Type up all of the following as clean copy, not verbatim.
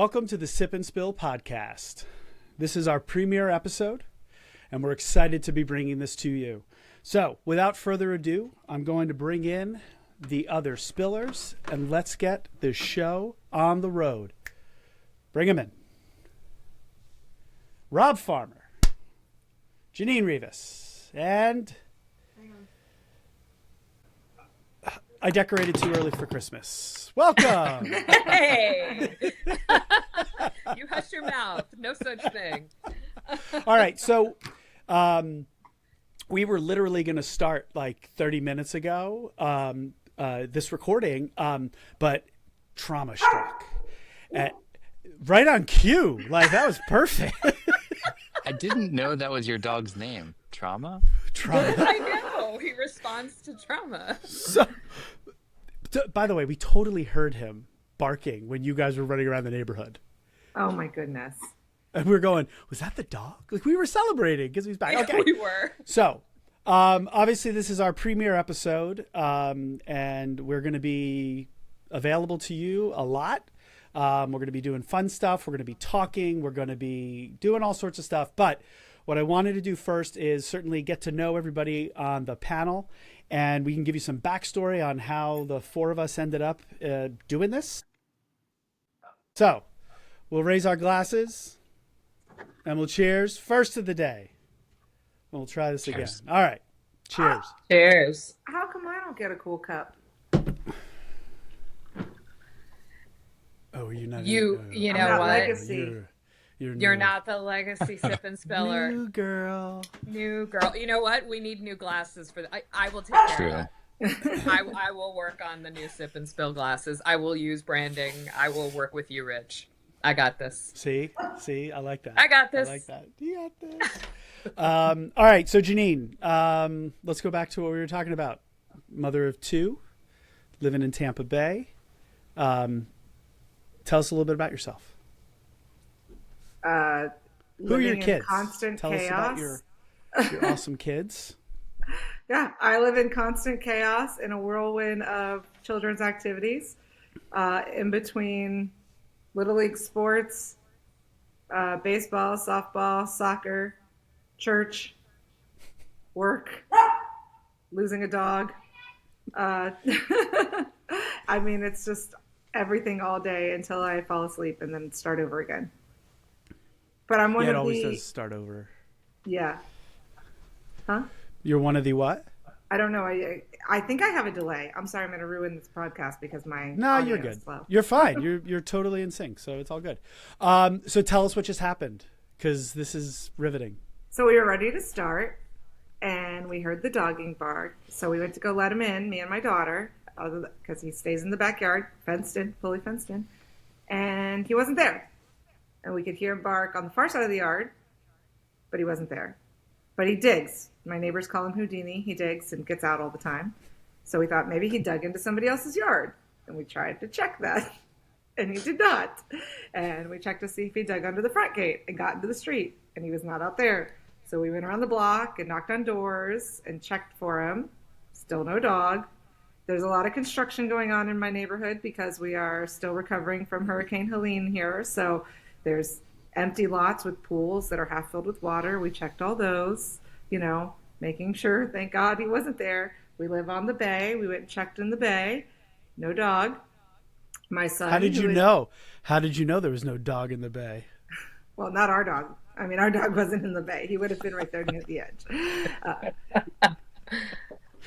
Welcome to the Sip and Spill podcast. This is our premiere episode, and we're excited to be bringing this to you. So, without further ado, I'm going to bring in the other spillers, and let's get this show on the road. Bring them in. Rob Farmer, Jeanine Rivas, and I decorated too early for Christmas. Welcome. Hey, you hush your mouth. No such thing. All right. So, we were literally going to start like 30 minutes ago, this recording, but trauma struck right on cue. Like that was perfect. I didn't know that was your dog's name. Trauma? Trauma. I know. He responds to trauma. So, by the way, we totally heard him barking when you guys were running around the neighborhood. Oh my goodness. And we were going, was that the dog? Like we were celebrating because he's back. Okay. We were. So, obviously this is our premiere episode, and we're going to be available to you a lot. We're going to be doing fun stuff. We're going to be talking. We're going to be doing all sorts of stuff. But what I wanted to do first is certainly get to know everybody on the panel, and we can give you some backstory on how the four of us ended up doing this. So we'll raise our glasses and we'll cheers. First of the day. We'll try this Cheers. again. All right. Cheers. Cheers. How come I don't get a cool cup? Oh, you're not. You I'm know not what? legacy. You're You're new. not the legacy sip and spiller. New girl. New girl. You know what? We need new glasses for I will take care True. of that. I will work on the new sip and spill glasses. I will use branding. I will work with you, Rich. I got this. See, I like that. I got this. I like that. You got this. All right. So Jeanine, let's go back to what we were talking about. Mother of two, living in Tampa Bay. Tell us a little bit about yourself. Who are your Living in kids? constant Tell us about chaos. your awesome kids. Yeah, I live in constant chaos in a whirlwind of children's activities, in between Little League sports, baseball, softball, soccer, church, work, losing a dog. I mean, it's just everything all day until I fall asleep and then start over again. But I'm one Yeah, it of always the does start over. yeah. Huh? You're one of the what? I don't know. I think I have a delay. I'm sorry. I'm going to ruin this podcast because my No, audio you're is good. slow. You're fine. You're totally in sync, so it's all good. So tell us what just happened, because this is riveting. So we were ready to start, and we heard the dogging bark. So we went to go let him in, me and my daughter, because he stays in the backyard, fenced in, fully fenced in, and he wasn't there. And we could hear him bark on the far side of the yard, but he wasn't there. But he digs. My neighbors call him Houdini. He digs and gets out all the time. So we thought maybe he dug into somebody else's yard. And we tried to check that. And he did not. And we checked to see if he dug under the front gate and got into the street. And he was not out there. So we went around the block and knocked on doors and checked for him. Still no dog. There's a lot of construction going on in my neighborhood because we are still recovering from Hurricane Helene here. So there's empty lots with pools that are half filled with water. We checked all those, making sure, thank God he wasn't there. We live on the bay. We went and checked in the bay. No dog. My son. How did you know? How did you know there was no dog in the bay? Well, not our dog. I mean, our dog wasn't in the bay. He would have been right there near the edge.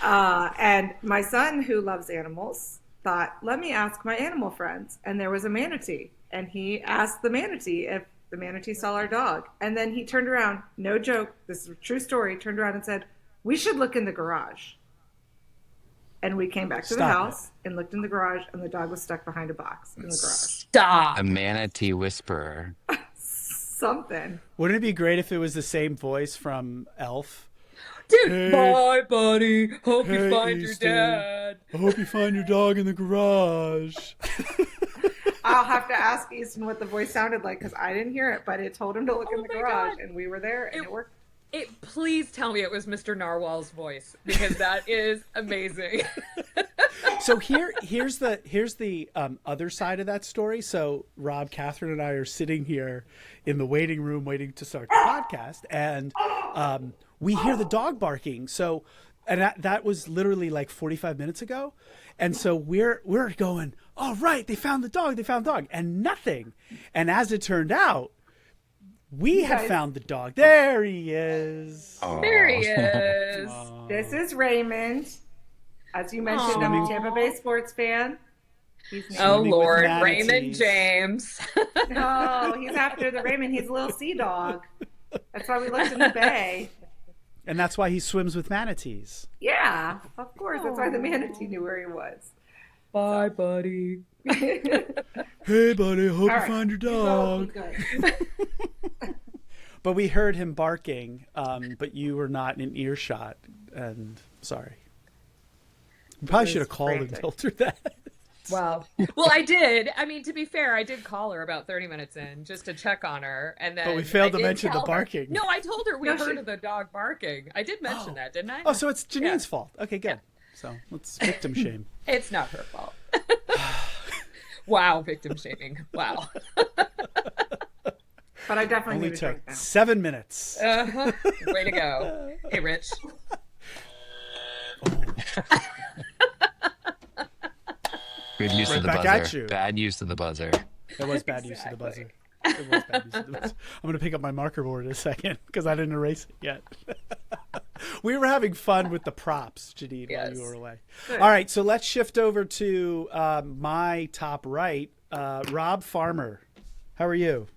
And my son, who loves animals, thought, let me ask my animal friends. And there was a manatee. And he asked the manatee if the manatee saw our dog. And then he turned around, no joke, this is a true story, turned around and said, we should look in the garage. And we came back to the house and looked in the garage, and the dog was stuck behind a box in the garage. Stop. A manatee whisperer. Something. Wouldn't it be great if it was the same voice from Elf? Dude, Hey. bye, buddy. Hope Hey, you find Easton. your dad. I hope you find your dog in the garage. I'll have to ask Easton what the voice sounded like because I didn't hear it, but it told him to look in the my garage, God. and we were there, and it worked. Please tell me it was Mr. Narwhal's voice, because that is amazing. So here's the other side of that story. So Rob, Catherine, and I are sitting here in the waiting room waiting to start the podcast, and we hear the dog barking. So, and that was literally like 45 minutes ago, and so we're going, all right, they found the dog, and nothing. And as it turned out, we had found the dog. There he is. Aw. There he is. This is Raymond. As you mentioned, I'm a Tampa Bay sports fan. He's named Oh with Lord, manatees. Raymond James. No, he's after the Raymond. He's a little sea dog. That's why we looked in the bay. And that's why he swims with manatees. Yeah, of course. That's why the manatee knew where he was. Bye, buddy. Hey, buddy, hope you find your dog. But we heard him barking, but you were not in earshot, and sorry. We probably should have called and told her that. Wow. Well, I did. I mean, to be fair, I did call her about 30 minutes in just to check on her, and then But we failed I to did mention the tell her- barking. No, I told her we heard of the dog barking. I did mention that, didn't I? Oh, so it's Janine's Yeah. fault. Okay, good. So let's victim shame. It's not her fault. Wow, victim shaming. Wow. But I definitely Only need to took drink now. 7 minutes. Way to go. Hey, Rich. Good use Right of the back at buzzer. you. Bad use of the buzzer. That was bad use of the buzzer. It was bad use of the buzzer. I'm going to pick up my marker board in a second because I didn't erase it yet. We were having fun with the props, Jeanine, while Yes. you were away. Good. All right, so let's shift over to my top right, Rob Farmer. How are you?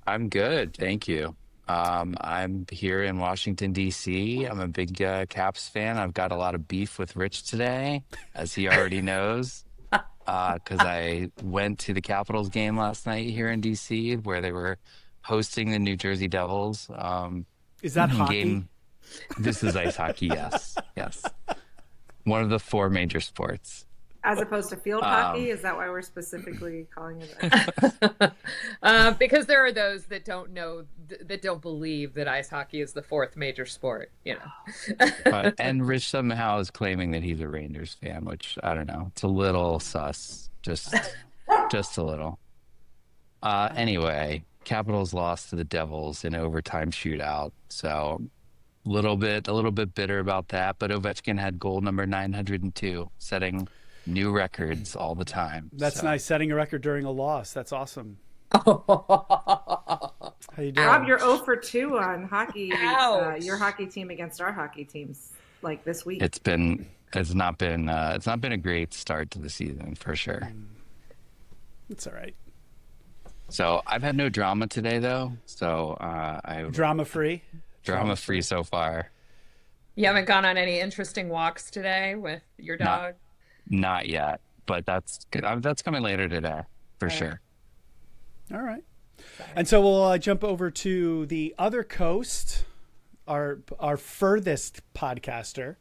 I'm good, thank you. I'm here in Washington, D.C. I'm a big Caps fan. I've got a lot of beef with Rich today, as he already knows, because I went to the Capitals game last night here in D.C., where they were hosting the New Jersey Devils. Is that hockey? Game. This is ice hockey, yes. Yes. One of the 4 major sports. As opposed to field hockey? Is that why we're specifically calling it that? Because there are those that don't know, that don't believe that ice hockey is the 4th major sport, you know. And Rich somehow is claiming that he's a Rangers fan, which I don't know. It's a little sus. Just a little. Anyway, Capitals lost to the Devils in overtime shootout. So a little bit bitter about that. But Ovechkin had goal number 902, setting new records all the time. That's So, nice, setting a record during a loss. That's awesome. How you doing? Rob, you're 0 for 2 on hockey. Ouch. Your hockey team against our hockey teams, like this week. It's not been a great start to the season for sure. It's all right. So I've had no drama today though. So I'm Drama-free? drama-free so far. You haven't gone on any interesting walks today with your dog? Not yet, but that's coming later today for sure. All right. And so we'll jump over to the other coast, our furthest podcaster,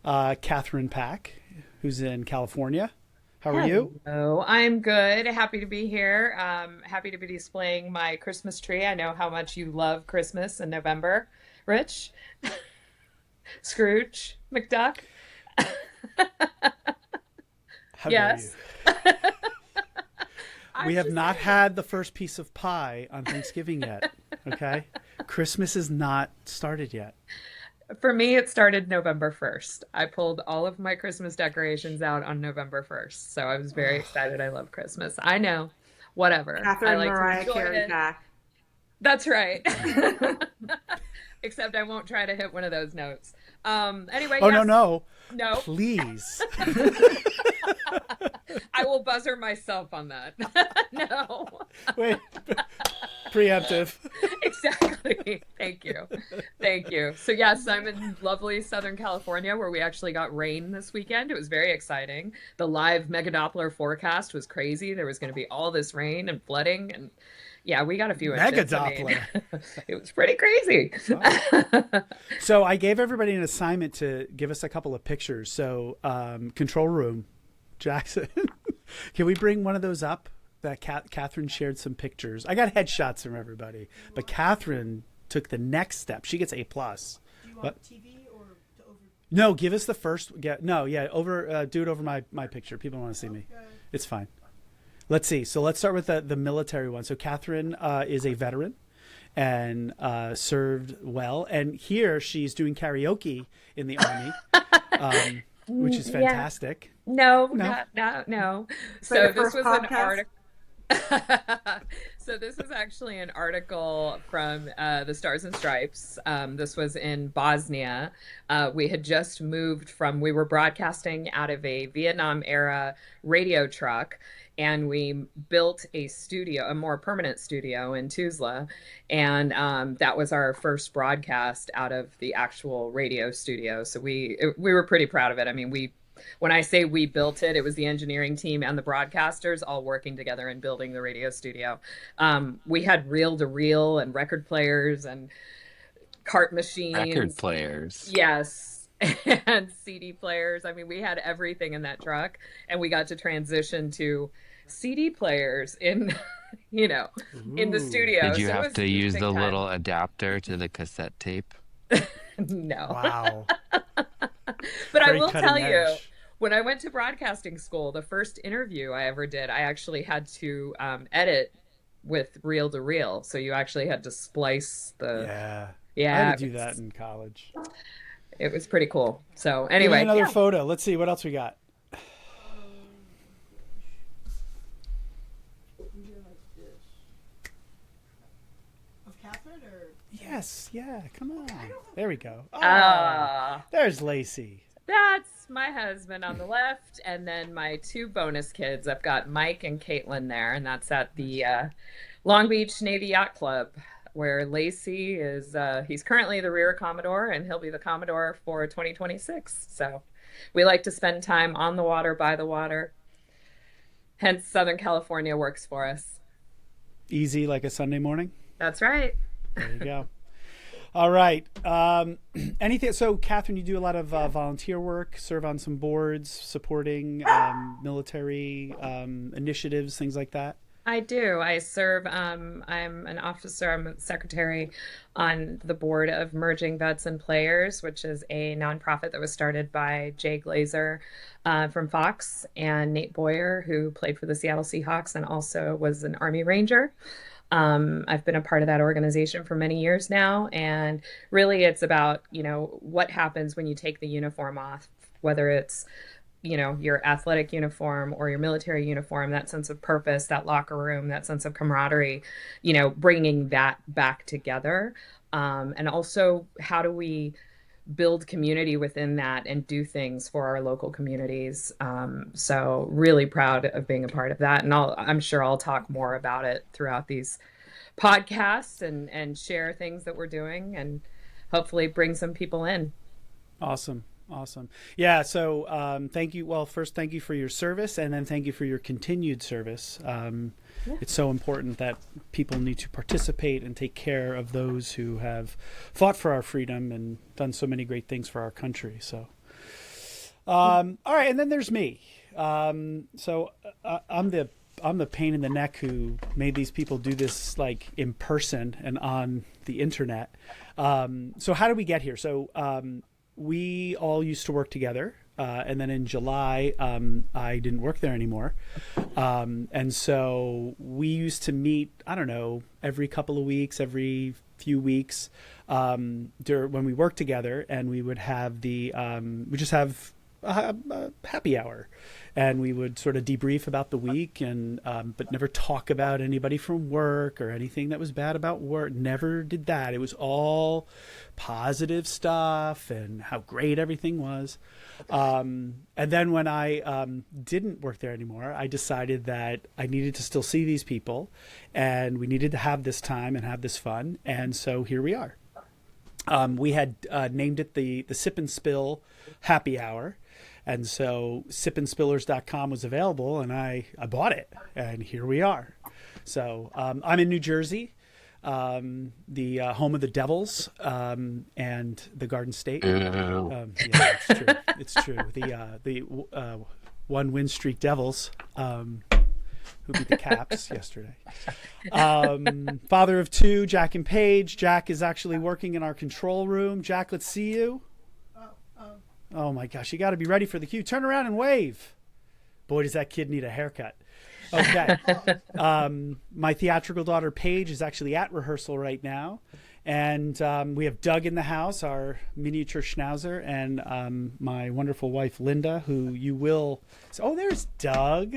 Catherine Pack, who's in California. How are you? Oh, I'm good. Happy to be here. Happy to be displaying my Christmas tree. I know how much you love Christmas in November. Rich? Scrooge? McDuck? How Yes. dare you? We have not had the first piece of pie on Thanksgiving yet. Okay? Christmas is not started yet. For me, it started November 1st. I pulled all of my Christmas decorations out on November 1st. So I was very excited. I love Christmas. I know. Whatever. I Catherine like to Mariah enjoy Carey it. back. That's right. Except I won't try to hit one of those notes. Anyway, Oh, yes. no. No. Please. I will buzzer myself on that. No. Wait. Preemptive. Exactly. Thank you. Thank you. So yes, I'm in lovely Southern California where we actually got rain this weekend. It was very exciting. The live Megadoppler forecast was crazy. There was going to be all this rain and flooding, and yeah, we got a few inches. Megadoppler. It was pretty crazy. So I gave everybody an assignment to give us a couple of pictures. So control room, Jackson, can we bring one of those up? That Catherine shared some pictures. I got headshots from everybody, but Catherine took the next step. She gets A+. Do you want TV or to over? No, give us the first. Over. Do it over my picture. People want to see me. It's fine. Let's see. So let's start with the military one. So Catherine is a veteran and served well. And here she's doing karaoke in the Army, which is fantastic. No. So So this first was podcast? an article. So this is actually an article from the Stars and Stripes. This was in Bosnia. We had just moved we were broadcasting out of a Vietnam era radio truck, and we built a studio, a more permanent studio in Tuzla. And that was our first broadcast out of the actual radio studio. So we were pretty proud of it. I mean, when I say we built it, it was the engineering team and the broadcasters all working together and building the radio studio. We had reel-to-reel and record players and cart machines. Record players. Yes. And CD players. I mean, we had everything in that truck, and we got to transition to CD players in, in the studio. Did you So it have was to use the interesting time. little adapter to the cassette tape? No. Wow. But I Very will cutting tell you, edge. when I went to broadcasting school, the first interview I ever did, I actually had to edit with reel to reel. So you actually had to splice the. Yeah. I had to it do was- that in college. It was pretty cool. So Give me anyway, another yeah. photo. Let's see what else we got. Of Catherine or? Yes. Yeah. Come on. There we go. Oh, Ah. there's Lacey. That's my husband on the left, and then my two bonus kids. I've got Mike and Caitlin there, and that's at the Long Beach Navy Yacht Club, where Lacey is. He's currently the Rear Commodore, and he'll be the Commodore for 2026. So we like to spend time on the water, by the water. Hence, Southern California works for us. Easy like a Sunday morning. That's right. There you go. All right. Anything? So, Catherine, you do a lot of volunteer work, serve on some boards, supporting military initiatives, things like that. I do. I serve. I'm an officer. I'm a secretary on the board of Merging Vets and Players, which is a nonprofit that was started by Jay Glazer from Fox and Nate Boyer, who played for the Seattle Seahawks and also was an Army Ranger. I've been a part of that organization for many years now, and really it's about, what happens when you take the uniform off, whether it's, your athletic uniform or your military uniform, that sense of purpose, that locker room, that sense of camaraderie, bringing that back together. And also, how do we build community within that and do things for our local communities? So really proud of being a part of that. And I'm sure I'll talk more about it throughout these podcasts and share things that we're doing and hopefully bring some people in. Awesome. Yeah. So thank you. Well, first, thank you for your service, and then thank you for your continued service. It's so important that people need to participate and take care of those who have fought for our freedom and done so many great things for our country. So, all right. And then there's me. So I'm the pain in the neck who made these people do this like in person and on the internet. So how did we get here? So we all used to work together. And then in July, I didn't work there anymore. And so we used to meet, I don't know, every couple of weeks, every few weeks when we worked together, and we would have we just have a happy hour, and we would sort of debrief about the week, and but never talk about anybody from work or anything that was bad about work. Never did that. It was all positive stuff and how great everything was. And then when I didn't work there anymore, I decided that I needed to still see these people, and we needed to have this time and have this fun. And so here we are. We had named it the Sip and Spill Happy Hour. And so sipandspillers.com was available, and I bought it, and here we are. So I'm in New Jersey, the home of the Devils and the Garden State. Yeah, it's true. It's true. The one win streak Devils who beat the Caps yesterday. Father of two, Jack and Paige. Jack is actually working in our control room. Jack, let's see you. Oh my gosh, you got to be ready for the cue. Turn around and wave. Boy, does that kid need a haircut. Okay. My theatrical daughter, Paige, is actually at rehearsal right now. And we have Doug in the house, our miniature schnauzer, and my wonderful wife, Linda, who you will... Oh, there's Doug.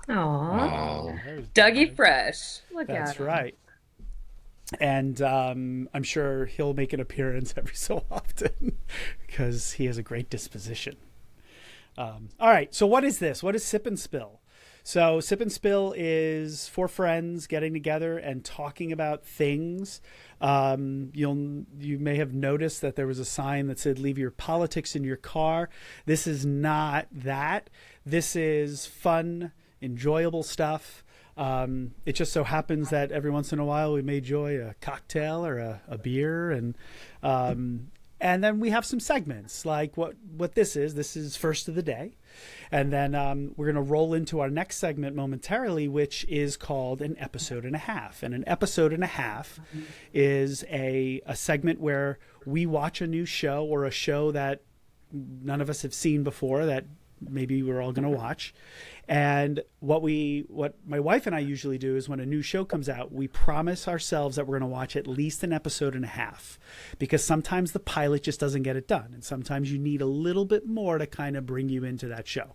Aww. Oh. Dougie Fresh. Look at him. That's right. And I'm sure he'll make an appearance every so often because he has a great disposition. All right. So what is this? What is Sip and Spill? So Sip and Spill is 4 friends getting together and talking about things. You may have noticed that there was a sign that said, leave your politics in your car. This is not that. This is fun, enjoyable stuff. It just so happens that every once in a while we may enjoy a cocktail or a beer, and then we have some segments like what this is. This is First of the Day, and then we're going to roll into our next segment momentarily, which is called an episode and a half. And an episode and a half is a segment where we watch a new show or a show that none of us have seen before that maybe we're all going to watch. And what my wife and I usually do is when a new show comes out, we promise ourselves that we're going to watch at least an episode and a half, because sometimes the pilot just doesn't get it done. And sometimes you need a little bit more to kind of bring you into that show.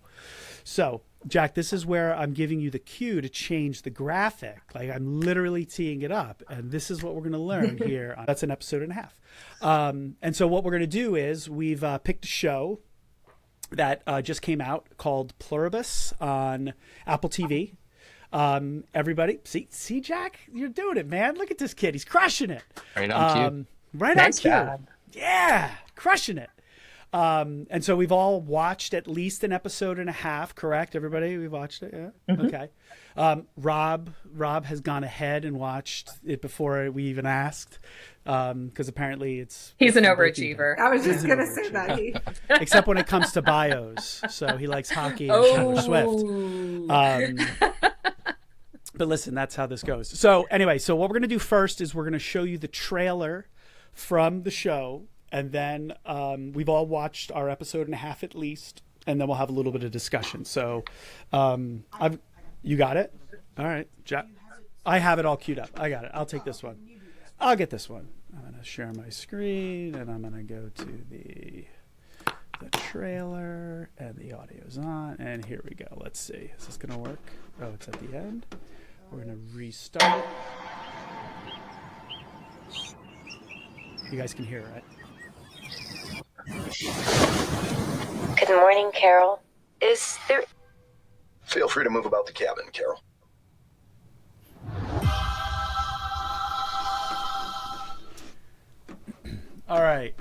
So, Jack, this is where I'm giving you the cue to change the graphic. Like I'm literally teeing it up. And this is what we're going to learn here. That's an episode and a half. And so what we're going to do is we've picked a show that just came out called Pluribus on Apple TV. Everybody, see, Jack, you're doing it, man. Look at this kid; he's crushing it. Right on cue. Right Nice on cue. job. Yeah, crushing it. And so we've all watched at least an episode and a half, correct? Everybody, we've watched it. Yeah. Mm-hmm. Okay. Rob has gone ahead and watched it before we even asked. Because apparently he's an overachiever. I was just going to say that. Except when it comes to bios. So he likes hockey and Taylor Swift. But listen, that's how this goes. So anyway, so what we're going to do first is we're going to show you the trailer from the show. And then we've all watched our episode and a half at least. And then we'll have a little bit of discussion. So you got it? All right. I have it all queued up. I got it. I'll take this one. I'll get this one. I'm going to share my screen, and I'm going to go to the trailer, and the audio's on, and here we go. Let's see. Is this going to work? Oh, it's at the end. We're going to restart it. You guys can hear it, right? Good morning, Carol. Is there... Feel free to move about the cabin, Carol. All right.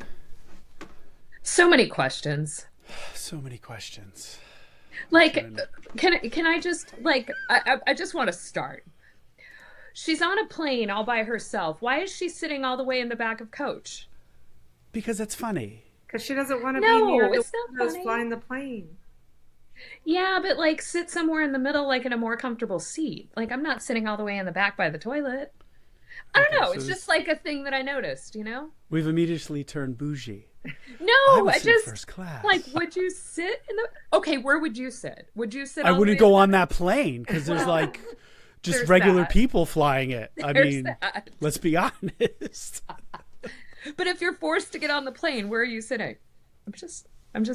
So many questions. So many questions. Like, can I just, like, I just want to start. She's on a plane all by herself. Why is she sitting all the way in the back of coach? Because it's funny. Because she doesn't want to No, be near the it's not windows funny. flying the plane. Yeah, but like sit somewhere in the middle, like in a more comfortable seat. Like I'm not sitting all the way in the back by the toilet. I don't Okay, know. so It's this- just like a thing that I noticed, you know? We've immediately turned bougie. No, would I sit in just first class. like, would you sit in the? Okay, where would you sit? Would you sit? I all the wouldn't way go in on that plane because there's like just There's regular that. people flying it. I There's mean, that. let's be honest. But if you're forced to get on the plane, where are you sitting? I'm just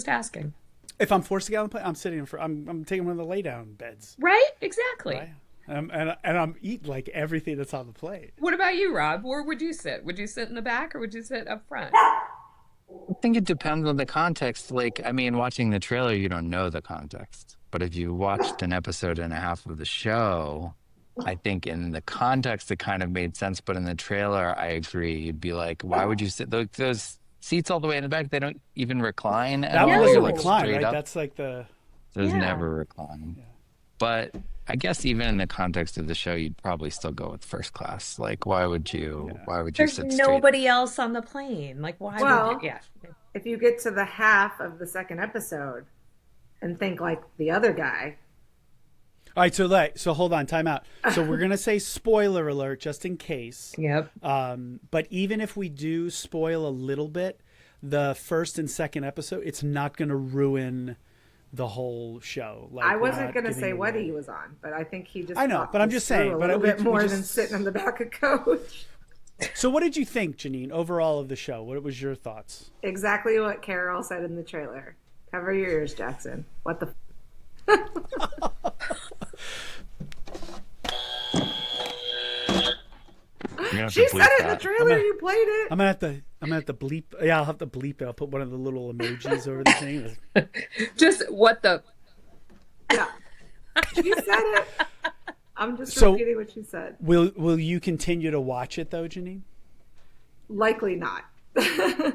asking. If I'm forced to get on the plane, I'm sitting in front. I'm taking one of the lay down beds. Right? Exactly. Right? And I'm eating like everything that's on the plate. What about you, Rob? Where would you sit? Would you sit in the back or would you sit up front? I think it depends on the context. Like, I mean, watching the trailer, you don't know the context. But if you watched an episode and a half of the show, I think in the context, it kind of made sense. But in the trailer, I agree. You'd be like, why would you sit those seats all the way in the back? They don't even recline. at That all. one They're, doesn't like, recline, straight right? up. That's like the. There's Yeah. never recline. But I guess even in the context of the show, you'd probably still go with first class. Like, why would you There's sit straight? nobody else on the plane. Like, why Well, would you? Yeah. If you get to the half of the second episode and think like the other guy, All right, so hold on, time out. So we're gonna say spoiler alert just in case. Yep. But even if we do spoil a little bit, the first and second episode, it's not going to ruin the whole show. Like, I we're wasn't not going to giving say away. what he was on, but I think he just. I know, but I'm just saying, a but little we- bit we more just- than sitting on the back of coach. So what did you think, Jeanine, overall of the show? What was your thoughts? Exactly what Carol said in the trailer. Cover your ears, Jackson. What the. You're gonna have She to said bleep it in the that. trailer. You played it. I'm gonna have to bleep. Yeah, I'll have to bleep it. I'll put one of the little emojis over the thing. Just what the. Yeah. She said it. I'm just So- repeating what she said. Will you continue to watch it though, Jeanine? Likely not. Okay.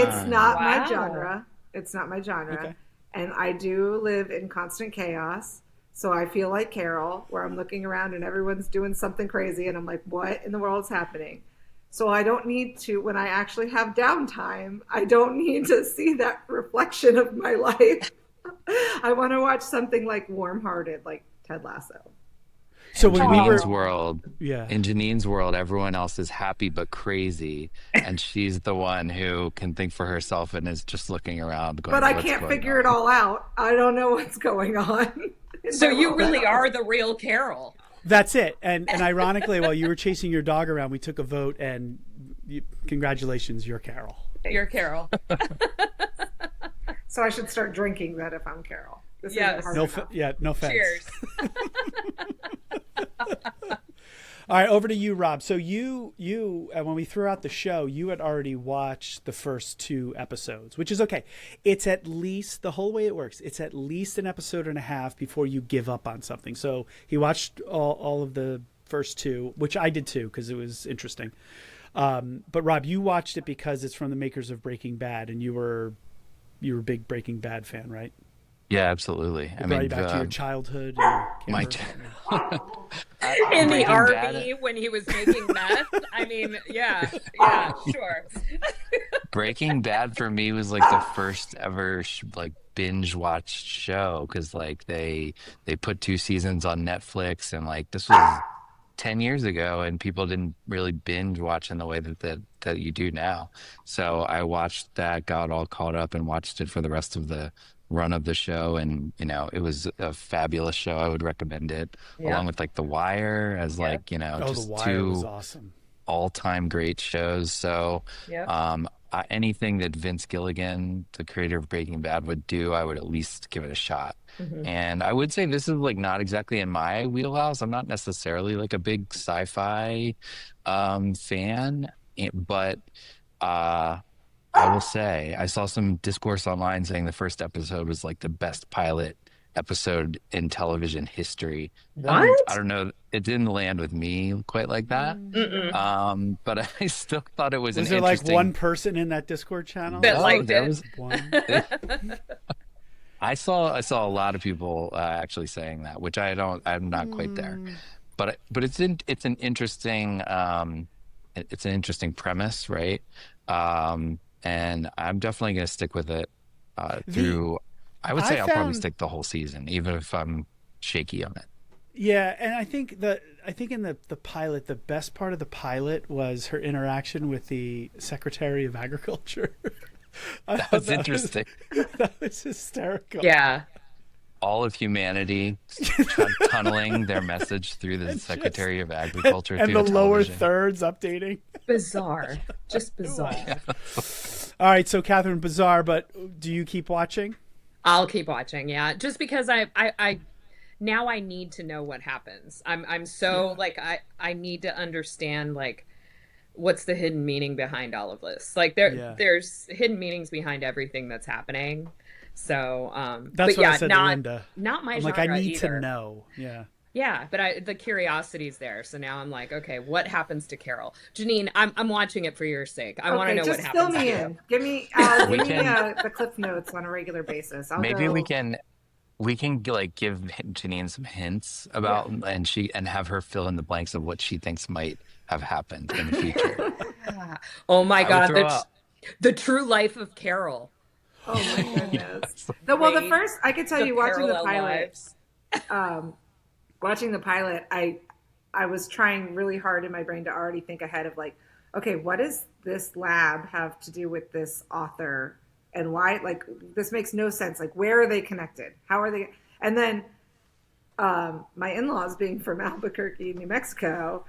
It's not my Wow. genre. It's not my genre. Okay. And I do live in constant chaos. So I feel like Carol, where I'm looking around and everyone's doing something crazy, and I'm like, what in the world is happening? So I don't need to, when I actually have downtime, I don't need to see that reflection of my life. I want to watch something like warm-hearted, like Ted Lasso. So when we were, Janine's world, yeah, in Janine's world, everyone else is happy but crazy, and she's the one who can think for herself and is just looking around. Going, But I "What's can't going figure on?" it all out. I don't know what's going on. So you really are the real Carol. that's it. And ironically, while you were chasing your dog around, we took a vote, and congratulations, you're Carol. You're Carol. So I should start drinking that if I'm Carol. This Yes. isn't hard No, enough. no offense. Cheers. All right, over to you, Rob. So you, when we threw out the show, you had already watched the first 2 episodes, which is okay. It's at least, the whole way it works, it's at least an episode and a half before you give up on something. So he watched all of the first 2, which I did too, because it was interesting. But Rob, you watched it because it's from the makers of Breaking Bad, and you were a big Breaking Bad fan, right? Yeah, absolutely. It brought you back to your childhood. And my In the Breaking RV Bad- when he was making meth. I mean, yeah, sure. Breaking Bad for me was like the first ever like binge watched show, because like they put 2 seasons on Netflix, and like this was 10 years ago, and people didn't really binge watch in the way that you do now. So I watched that, got all caught up, and watched it for the rest of the run of the show, and it was a fabulous show. I would recommend it, Yeah. along with like The Wire, as like Oh, just The Wire was 2 awesome. all-time great shows. So Yep. anything that Vince Gilligan, the creator of Breaking Bad, would do, I would at least give it a shot. And I would say this is like not exactly in my wheelhouse. I'm not necessarily like a big sci-fi fan, but I will say I saw some discourse online saying the first episode was like the best pilot episode in television history. What? I don't know. It didn't land with me quite like that. Mm-mm. But I still thought it was Was an there like interesting. one person in that Discord channel? That Oh, liked there it. was. One. I saw a lot of people actually saying that, which I'm not quite there. But it's an interesting premise, right? And I'm definitely going to stick with it through. I would say I'll probably stick the whole season, even if I'm shaky on it. Yeah, and I think in the pilot, the best part of the pilot was her interaction with the Secretary of Agriculture. That was interesting. That was hysterical. Yeah. All of humanity tunneling their message through the Secretary of Agriculture And through the lower television. thirds updating. Bizarre. Just bizarre. All right, so Catherine, bizarre, but do you keep watching? I'll keep watching, yeah. Just because I now I need to know what happens. I'm so like I need to understand like what's the hidden meaning behind all of this. Like there's hidden meanings behind everything that's happening. So That's but what yeah, I said to Linda. not my I'm genre like, I need either. to know. Yeah. Yeah, but the curiosity's there. So now I'm like, okay, what happens to Carol? Janine, I'm watching it for your sake. I want to know what just happens fill to me you. in. Give me the cliff notes on a regular basis. Maybe we can like give Jeanine some hints about and have her fill in the blanks of what she thinks might have happened in the future. Oh my I would God, throw out- the true life of Carol. Oh my goodness. The first I could tell you watching the parallel pilot. Watching the pilot, I was trying really hard in my brain to already think ahead of like, okay, what does this lab have to do with this author, and why? Like, this makes no sense. Like, where are they connected? How are they? And then my in-laws being from Albuquerque, New Mexico,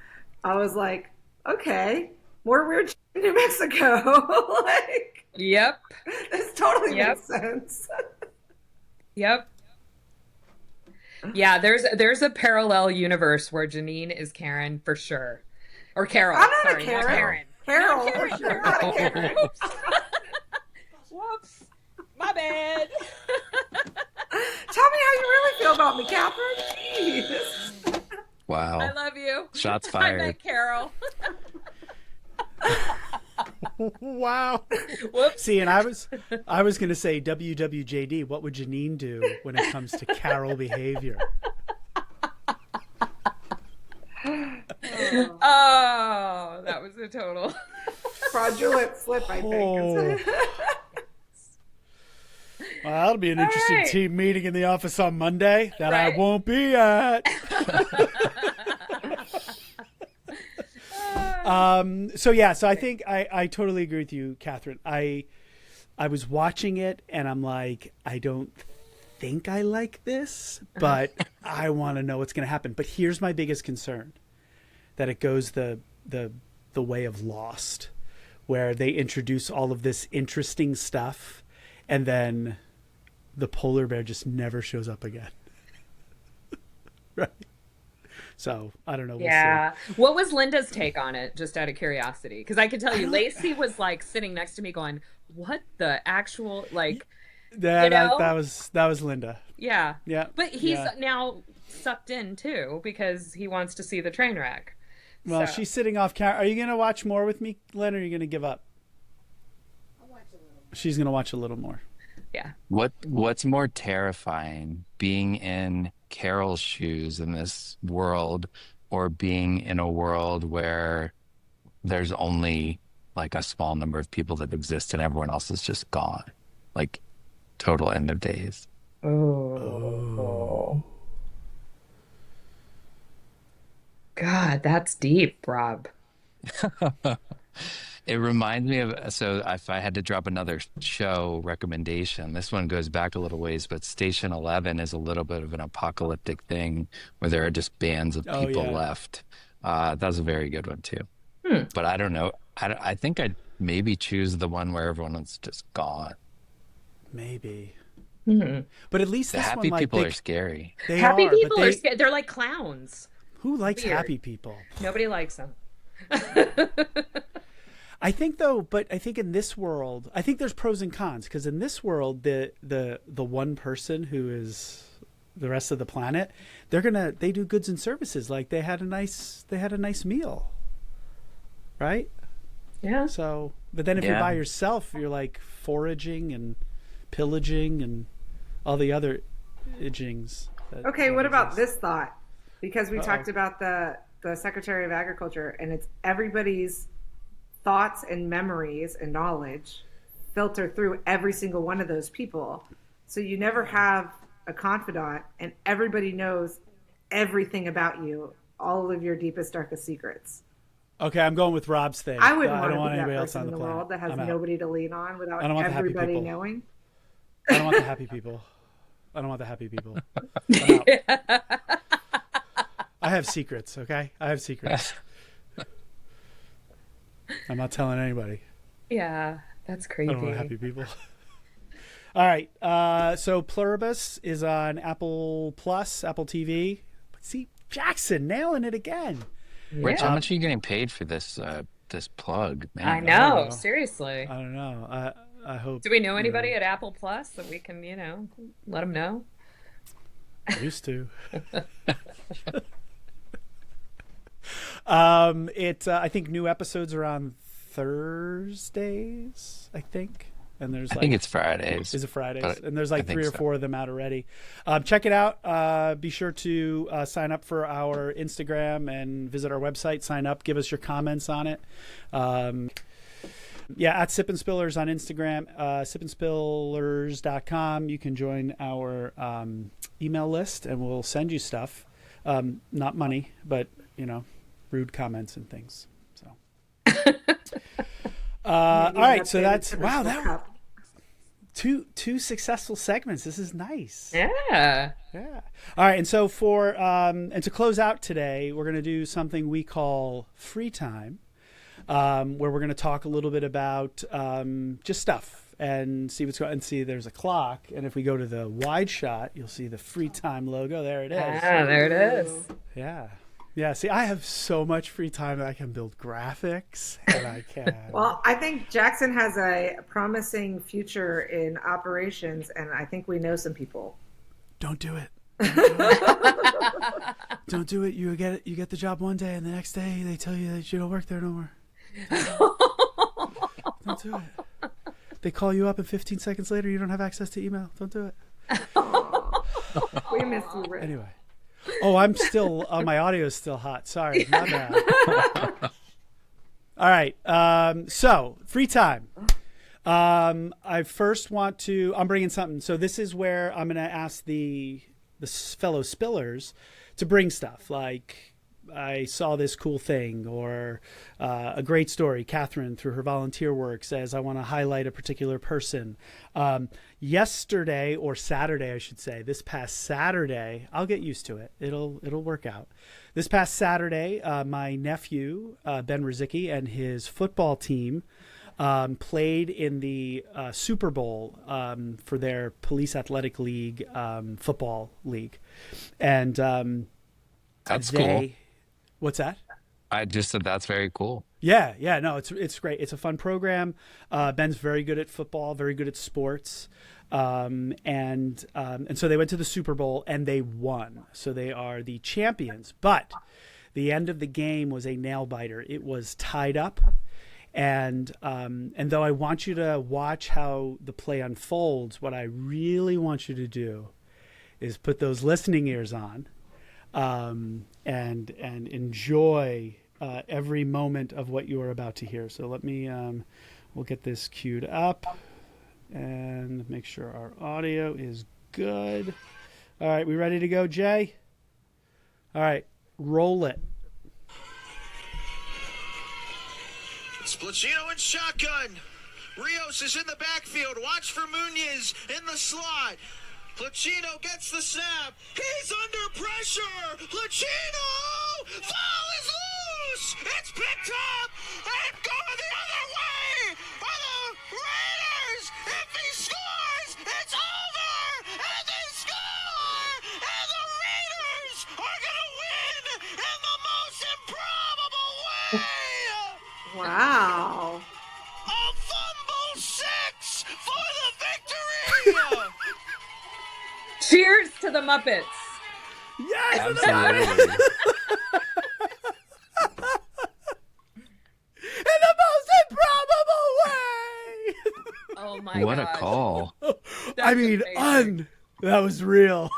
I was like, okay, more weird shit in New Mexico. Like, Yep. this totally Yep. makes sense. Yep. Yeah, there's a parallel universe where Jeanine is Karen for sure. Or Carol. I'm not Sorry, a Karen. not Karen. Carol, Not Karen. for sure. Not a Karen. Whoops. Whoops. My bad. Tell me how you really feel about me, Catherine. Jeez. Wow. I love you. Shots I fired. met Carol. Wow. Whoops. See, and I was going to say WWJD. What would Jeanine do when it comes to Carol behavior? Oh, that was a total. Fraudulent slip, I think. Oh. Well, that'll be an interesting right. team meeting in the office on Monday that I Right. won't be at. So I think I totally agree with you, Catherine. I was watching it and I'm like, I don't think I like this, but I want to know what's going to happen. But here's my biggest concern, that it goes the way of Lost, where they introduce all of this interesting stuff and then the polar bear just never shows up again. Right. So I don't know. We'll Yeah. What was Linda's take on it, just out of curiosity? Because I can tell you, Lacey was like sitting next to me going, what the actual, like, see. Yeah, you know? that was Linda. yeah. Yeah. But he's yeah. now sucked in too because he wants to see the train wreck. Well, So- she's sitting off camera. Are you going to watch more with me, Glenn, or are you going to give up? I'll watch a little. She's going to watch a little more. Yeah. What's more terrifying, being in Carol's shoes in this world, or being in a world where there's only like a small number of people that exist and everyone else is just gone, like total end of days? Oh. God, that's deep, Rob. It reminds me of, so if I had to drop another show recommendation, this one goes back a little ways, but Station 11 is a little bit of an apocalyptic thing where there are just bands of Oh, people yeah. left. That was a very good one too. But I don't know. I think I'd maybe choose the one where everyone's just gone. Maybe. Mhm. But at least The this happy one, like, people are scary. they Happy are, but people they, are scared. They're like clowns. who likes Weird. happy people? Nobody likes them. I think though, but I think in this world, I think there's pros and cons, because in this world, the one person who is the rest of the planet, they do goods and services. Like they had a nice meal, right? Yeah. So, but then if you're Yeah. by yourself, you're like foraging and pillaging and all the other itchings. Okay, what about this thought? Because we Uh-oh. talked about the Secretary of Agriculture, and it's everybody's thoughts and memories and knowledge filter through every single one of those people. So you never have a confidant, and everybody knows everything about you, all of your deepest, darkest secrets. Okay, I'm going with Rob's thing. I wouldn't I don't want want to be that anybody else person on in the the planet. world that has I'm out. nobody to lean on without I don't want the happy everybody people. knowing. I don't want the happy people. I don't want the happy people. I'm out. I have secrets, okay? I have secrets. I'm not telling anybody. Yeah, that's I creepy. don't want happy people. All right. So Pluribus is on Apple Plus, Apple TV. But see, Jackson nailing it again. Rich, Yeah. how much are you getting paid for this this plug? Man, I don't know, know. seriously. I don't know. I hope. Do we know anybody at Apple Plus that we can, let them know? I used to. I think new episodes are on Thursdays, I think. And there's I like, think it's Fridays. is it Fridays? but And there's I like think 3 or so. 4 of them out already. Check it out. Be sure to sign up for our Instagram and visit our website. Sign up. Give us your comments on it. At Sip and Spillers on Instagram, sipandspillers.com. You can join our email list and we'll send you stuff. Not money, but, rude comments and things. So All right, so Updated that's to the wow. World That Cup. two successful segments. This is nice. Yeah. Yeah. All right, and so for and to close out today, we're going to do something we call free time, where we're going to talk a little bit about just stuff and see what's going. And see, there's a clock, and if we go to the wide shot, you'll see the free time logo. There it is. Ah, there it is. Yeah. Yeah. See, I have so much free time that I can build graphics, and I can. Well, I think Jackson has a promising future in operations, and I think we know some people. Don't do it. Don't do it. You get the job one day, and the next day they tell you that you don't work there no more. Don't do it. They call you up, and 15 seconds later, you don't have access to email. Don't do it. We miss you, Rick. Anyway. Oh, I'm still. My audio is still hot. Sorry, my bad. All right. So free time. I first want to. I'm bringing something. So this is where I'm going to ask the fellow spillers to bring stuff like. I saw this cool thing or a great story. Catherine, through her volunteer work, says, I want to highlight a particular person. Yesterday or Saturday, I should say, this past Saturday, I'll get used to it. It'll work out. This past Saturday, my nephew, Ben Rizicki, and his football team played in the Super Bowl for their Police Athletic League football league. And That's cool. What's that? I just said that's very cool. Yeah, no, it's great. It's a fun program. Ben's very good at football, very good at sports, and so they went to the Super Bowl and they won. So they are the champions. But the end of the game was a nail biter. It was tied up, and though I want you to watch how the play unfolds, what I really want you to do is put those listening ears on. And enjoy every moment of what you are about to hear. So let me, we'll get this queued up and make sure our audio is good. All right, we ready to go, Jay? All right, roll it. Splacino and shotgun. Rios is in the backfield. Watch for Munoz in the slot. Placino gets the snap. He's under pressure. Placino! Ball is loose! It's picked up and going the other way by the Raiders! If he scores, it's over! And they score! And the Raiders are going to win in the most improbable way! Wow. A fumble six for the victory! Cheers to the Muppets. Yes! Absolutely. In the most improbable way! Oh my What gosh. a call. I mean, amazing. that was real.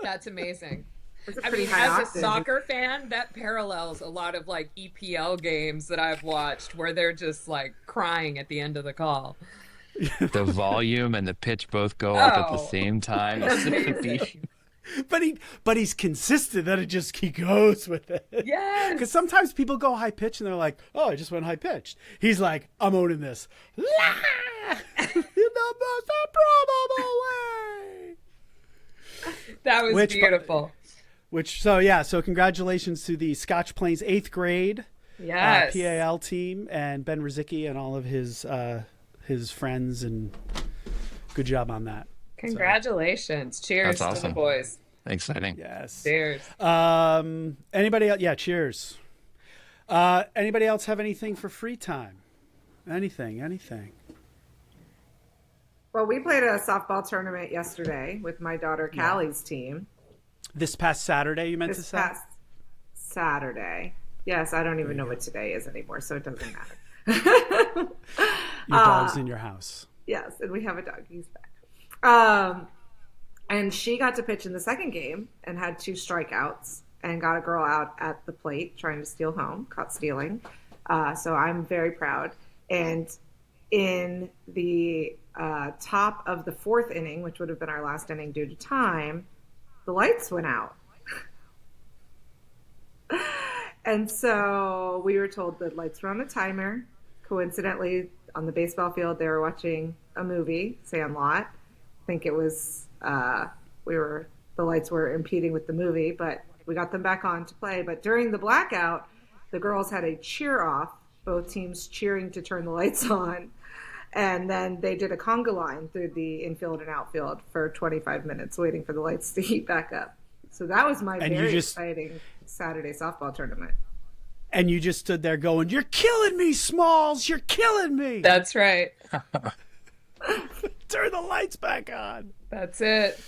That's amazing. It's a I pretty mean, high as a octane. soccer fan, that parallels a lot of like EPL games that I've watched where they're just like crying at the end of the call. The volume and the pitch both go up at the Oh. same time. Amazing. But he's consistent that he goes with it. Yes. Because sometimes people go high pitched and they're like, oh, I just went high pitched. He's like, I'm owning this. In the most improbable way. That was beautiful. So congratulations to the Scotch Plains 8th grade Yes. PAL team and Ben Rizicki and all of his friends, and good job on that. Congratulations. Cheers That's to the awesome. boys. Exciting. Yes. Cheers. Anybody else? Yeah, cheers. Anybody else have anything for free time? Anything. Well, we played a softball tournament yesterday with my daughter Callie's team. This past Saturday, you meant to This say? past Saturday. Yes, I don't even know what today is anymore, so it doesn't matter. Your dog's in your house. Yes, and we have a dog. He's back. And she got to pitch in the second game and had 2 strikeouts and got a girl out at the plate trying to steal home, caught stealing. So I'm very proud. And in the top of the 4th inning, which would have been our last inning due to time, the lights went out. And so we were told the lights were on a timer. Coincidentally, on the baseball field, they were watching a movie, Sandlot. I think it was, the lights were impeding with the movie, but we got them back on to play. But during the blackout, the girls had a cheer off, both teams cheering to turn the lights on. And then they did a conga line through the infield and outfield for 25 minutes, waiting for the lights to heat back up. So that was my very exciting Saturday softball tournament. And you just stood there going, "You're killing me, Smalls! You're killing me!" That's right. Turn the lights back on. That's it.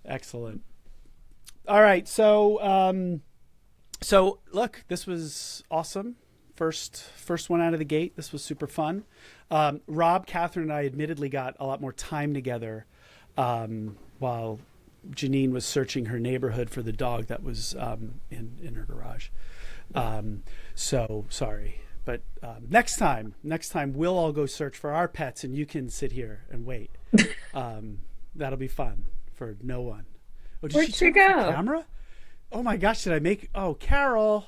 Excellent. All right, so look, this was awesome. First one out of the gate. This was super fun. Rob, Catherine, and I admittedly got a lot more time together while Jeanine was searching her neighborhood for the dog that was in her garage. So sorry, but next time we'll all go search for our pets, and you can sit here and wait. That'll be fun for no one. Oh, did Where'd she turn go? off the camera? Oh my gosh, did I make? Oh, Carol.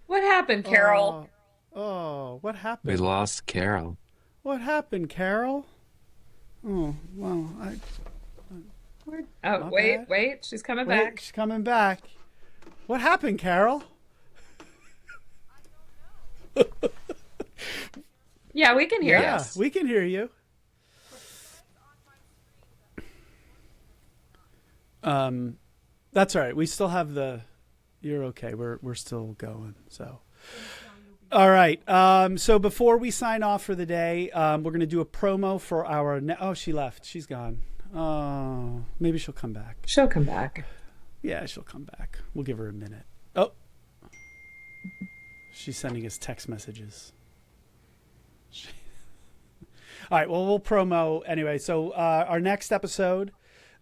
What happened, Carol? Oh, what happened? We lost Carol. What happened, Carol? Oh, well, Oh, Not wait, bad. she's coming wait, back. she's coming back. What happened, Carol? Yeah, we can hear Yeah, you. we can hear you. That's all right. We still have the. You're okay. We're still going. So, all right. So before we sign off for the day, we're going to do a promo for our. Oh, she left. She's gone. Oh, maybe she'll come back. She'll come back. Yeah, she'll come back. We'll give her a minute. Oh, she's sending us text messages. All right. Well, we'll promo anyway. So our next episode.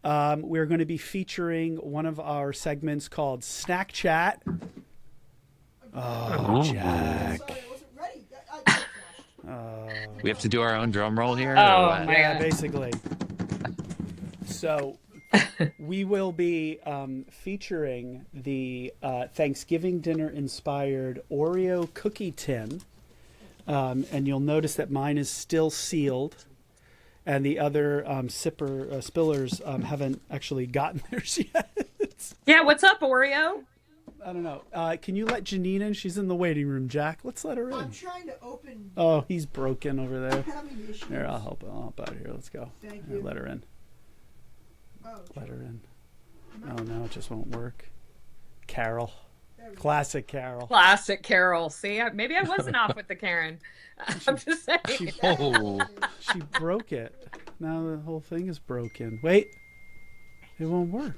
We're going to be featuring one of our segments called Snack Chat. Oh, Jack. Sorry, I wasn't ready. I crashed. We have to do our own drum roll here? Oh, or what? my Yeah, God. basically. So we will be featuring the Thanksgiving dinner inspired Oreo cookie tin. And you'll notice that mine is still sealed. And the other spillers haven't actually gotten theirs yet. Yeah, what's up, Oreo? I don't know. Can you let Jeanine in? She's in the waiting room, Jack. Let's let her I'm in. trying to open. Oh, he's broken over there. Having issues. Here, I'll help out here. Let's go. Thank Here, you. let her in. Oh, Let her in. Oh, no, it just won't work. Carol. there we go. Classic Carol. Classic Carol. See, maybe I wasn't off with the Karen. I'm just saying. Oh, She broke it. Now the whole thing is broken. Wait. It won't work.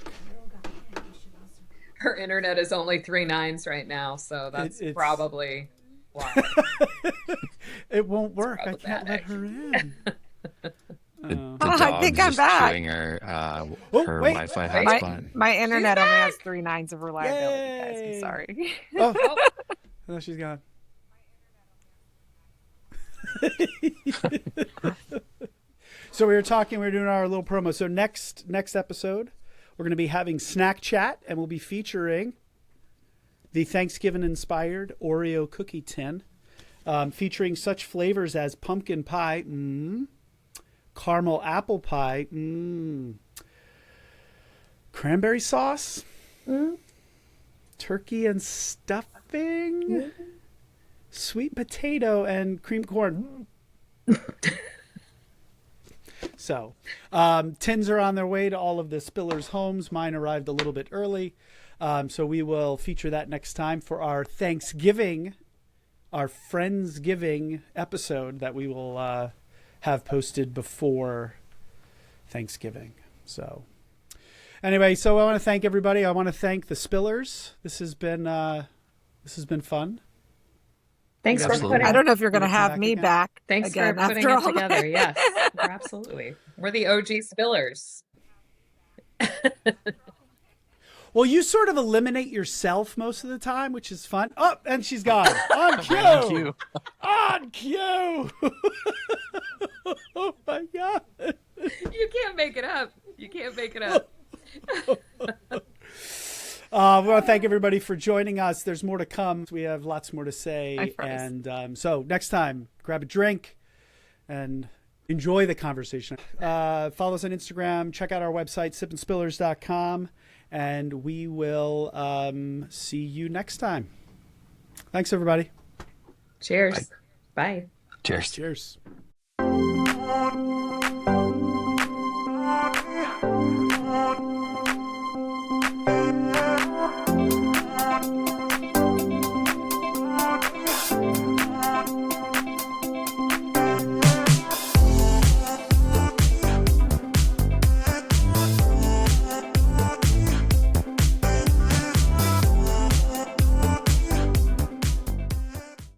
Her internet is only 3 nines right now, so that's It's- probably why. It won't work. I can't let problematic. her in. the I dog think I'm just back. chewing her, Oh, her wait. Wi-Fi Wait. hotspot. My internet only back. has 3 nines of reliability, guys. Yay. I'm sorry. Oh, no, she's gone. So we were doing our little promo. So next episode, we're going to be having Snack Chat, and we'll be featuring the Thanksgiving-inspired Oreo cookie tin, featuring such flavors as pumpkin pie, caramel apple pie, cranberry sauce, turkey and stuffing, sweet potato, and cream corn. So, tins are on their way to all of the Spillers' homes. Mine arrived a little bit early. So we will feature that next time for our Thanksgiving, our Friendsgiving episode that we will have posted before Thanksgiving. So anyway, so I want to thank everybody. I want to thank the Spillers. This has been fun. Thanks for Absolutely. putting. I don't know if you're going to Will you come have back me again? back. Thanks again for putting after it all together. that. Yes, absolutely. We're the OG Spillers. Well, you sort of eliminate yourself most of the time, which is fun. Oh, and she's gone. On cue. Thank you. On cue. Oh my God. You can't make it up. You can't make it up. We want to thank everybody for joining us. There's more to come. We have lots more to say. And so next time, grab a drink and enjoy the conversation. Follow us on Instagram. Check out our website, sipandspillers.com. And we will see you next time. Thanks, everybody. Cheers. Bye. Cheers. Cheers.